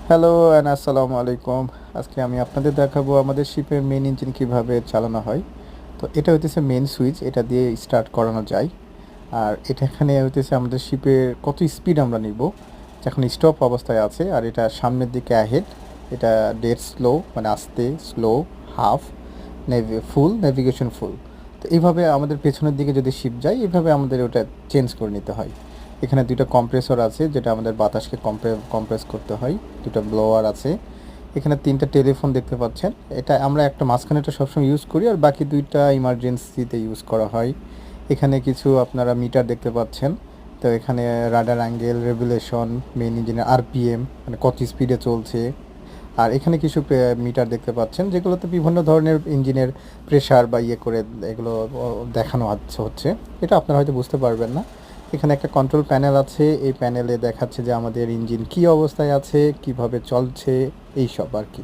Hello and আসসালামু আলাইকুম। আজকে আমি আপনাদের দেখাবো আমাদের শিপের মেইন ইঞ্জিন কিভাবে চালানো হয়। তো এটা হইতেছে মেইন সুইচ, এটা দিয়ে স্টার্ট করানো যায়। আর এটা এখানে হইতেছে আমাদের শিপের কত স্পিড আমরা নিব, যখন স্টপ অবস্থায় আছে। আর এটা সামনের দিকে অ্যাহেড, এটা ডেড স্লো মানে আস্তে, স্লো, হাফ, ফুল, নেভিগেশন ফুল। তো এইভাবে আমাদের পেছনের দিকে যদি শিপ যায়, এইভাবে আমাদের ওটা চেঞ্জ করে নিতে হয়। এখানে দুইটা কম্প্রেসর আছে, যেটা আমাদের বাতাসকে কম্প্রেস করতে হয়। দুটো ব্লোয়ার আছে। এখানে তিনটা টেলিফোন দেখতে পাচ্ছেন। এটা আমরা একটা মাঝখানেটা সবসময় ইউজ করি, আর বাকি দুইটা ইমার্জেন্সিতে ইউজ করা হয়। এখানে কিছু আপনারা মিটার দেখতে পাচ্ছেন। তো এখানে রাডার অ্যাঙ্গেল, রেগুলেশন, মেইন ইঞ্জিনের আরপিএম মানে কত স্পিডে চলছে। আর এখানে কিছু মিটার দেখতে পাচ্ছেন, যেগুলোতে বিভিন্ন ধরনের ইঞ্জিনের প্রেসার বা ইয়ে করে এগুলো দেখানো হচ্ছে। এটা আপনারা হয়তো বুঝতে পারবেন না। এখানে একটা কন্ট্রোল প্যানেল আছে, এই প্যানেলে দেখাচ্ছে যে আমাদের ইঞ্জিন কী অবস্থায় আছে, কিভাবে চলছে, এই সব আর কি।